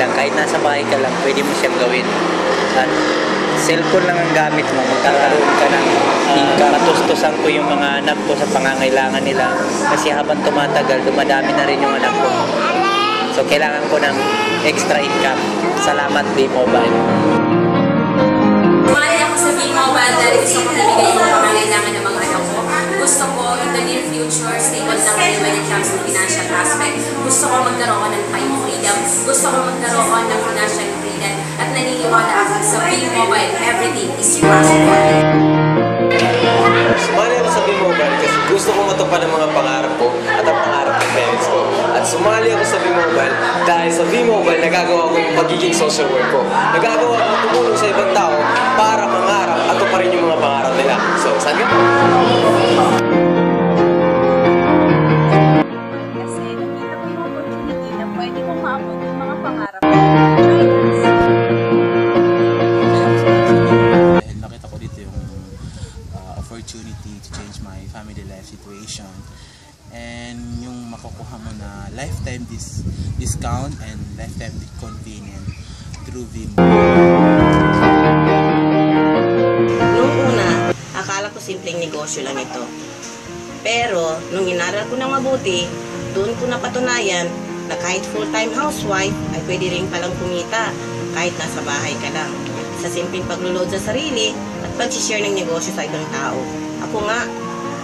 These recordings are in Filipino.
lang. Kahit nasa bahay ka lang, pwede mo siyang gawin. At cellphone lang ang gamit mo, magkakaroon ka ng income. Matustusan ko yung mga anak ko sa pangangailangan nila. Kasi habang tumatagal, dumadami na rin yung anak ko. So, kailangan ko ng extra income. Salamat, B-Mobile. Sumali ako sa B-Mobile dahil gusto ko nabigay yung pangangailangan ng mga anak ko. Gusto ko in the near future, stable na kayo when it comes to financial aspect. Gusto ko magkaroon ng time freedom. Gusto ko magkaroon ng financial freedom. At naniniwala ako sa B-Mobile, everything is possible. Sumali ako sa B-Mobile kasi gusto ko matupad ang mga pangarap ko at ang pangarap ng parents ko. At sumali ako sa B-Mobile dahil sa B-Mobile nagagawa ko yung pagiging social work ko. Nagagawa ko tumulong sa ibang tao para mangarap at tuparin yung mga pangarap nila. So, saan ka? Kasi nakita ko yung opportunity na pwede kong maabot yung mga pangarap. Nakita ko dito yung opportunity to change my family life situation and yung makukuha mo na lifetime discount and lifetime convenient through Vimo. Noong una, akala ko simpleng negosyo lang ito. Pero, nung inaral ko ng mabuti, doon ko napatunayan na kahit full-time housewife ay pwede rin palang kumita kahit nasa bahay ka lang. Sa simpleng pagluload sa sarili at pag-share ng negosyo sa ibang tao. Ako nga,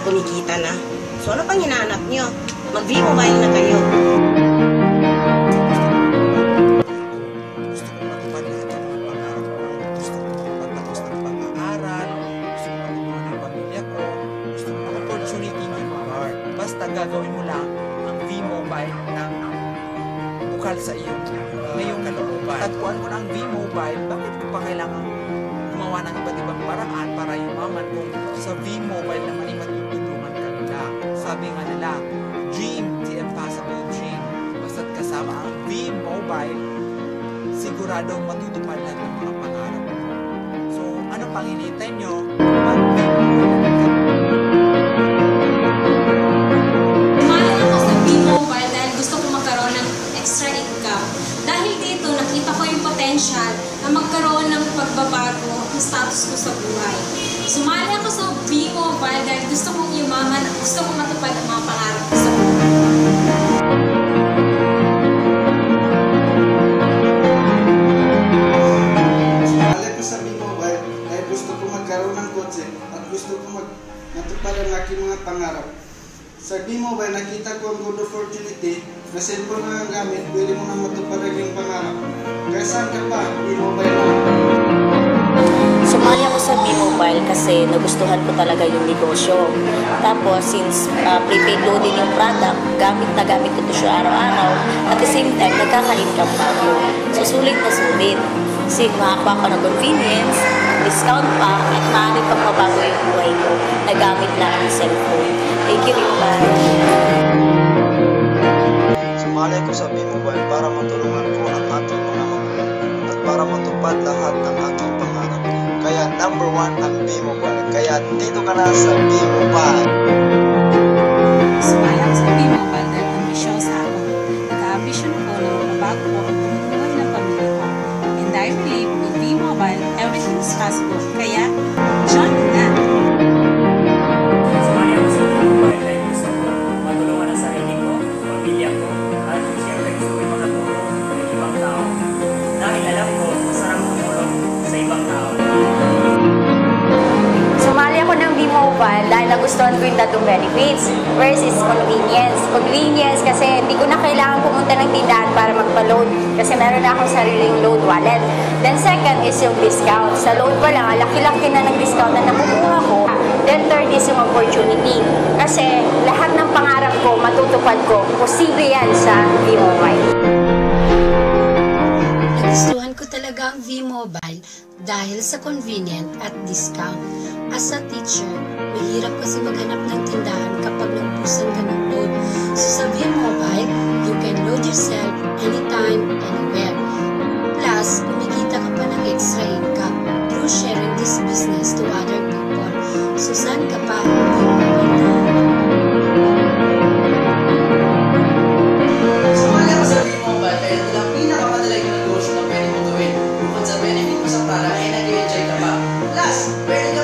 kumikita na. So ano pang hinahanap nyo? Mag-V-Mobile na kayo. Gusto ko matupad lahat ng mga pangarap ko. Gusto ko magpatapos ng pag-aaral. Gusto ko matulungan ng pamilya ko. Gusto ko ng opportunity ng mga. Basta gagawin mo lang ang V-Mobile ng bukal sa iyo. Ngayong kalooban. Tatuan ko ng V-Mobile, bakit ko pa kailangan gumawa ng iba't ibang paraan para yumaman kung sa V-Mobile naman ay matutulungan ka nila. Sabi nga nila, dream the impossible dream. Basta't kasama ang V-Mobile, siguradong matutupad lahat ng mga pangarap mo. So, ano pang hinihintay nyo? Sumali ako sa B-Mobile dahil gusto ko magkaroon ng extra income. Dahil dito, nakita ko yung potential na magkaroon ng pagbabago ng status ko sa buhay. Sumali ako sa B-Mobile dahil gusto kong yumaman at gusto kong matupad ang mga pangarap ko sa buhay. Sumali ko sa B-Mobile dahil gusto ko magkaroon ng kotse at gusto ko matupad ang aking mga pangarap. Sa B-Mobile, nakita ko ang good opportunity na cellphone na ang gamit, pwede mo na matupad ang iyong pangarap. Kaya saan ka pa? B-Mobile na. Sumali ako sa B-Mobile kasi nagustuhan ko talaga yung negosyo. Tapos, since prepaid loading yung product, gamit na gamit ko ito siya araw-araw. At the same time, nagkaka-income pa ako. So, sulit na sulit. Kasi makakuha ko ng convenience, discount pa, at maaari pang mabago yung buhay ko. Nagamit lang ang cellphone. Thank you, Rimban. Sumali ko sa B-Mobile para matulungan ko ang aking mga magulang at para matupad lahat ng aking pangarap. Kaya number 1 ang B-Mobile. Kaya dito ka na sa B-Mobile. Sumali ako sa B-Mobile dahil ambisyosa ako. Nag-ambisyon ako na mabago ko ang buhay ng pamilya ko. And I believe with B-Mobile, everything is possible. Kaya, join na! Sumali ako sa B-Mobile dahil gusto ko matulungan ang sarili ko, pamilya ko, at siyempre gusto ko makatulong ng ibang tao. Dahil alam ko, masarap tumulong sa ibang tao. Sumali ako ng B-Mobile dahil nagustuhan ko yung tattoo benefits. First is convenience. Convenience kasi hindi ko na kailangan pumunta ng tindahan para magpa-load kasi meron na akong sariling load wallet. Then second is yung discount. Sa load ko lang, laki-laki na ng discount na nakukuha ko. Then third is yung opportunity. Kasi lahat ng pangarap ko, matutupad ko, posible yan sa B-Mobile. Nagustuhan ko talaga ang V-Mobile dahil sa convenient at discount. As a teacher, mahirap kasi maghanap ng tindahan kapag naubusan ka ng load. So sa V-Mobile, you can load yourself anytime, anywhere. Plus, kumikita ka pa ng extra income through sharing this business to other people. So saan ka pa? V-Mobile na. Sumali ako sa V-Mobile dahil ito lang pinakamadaling When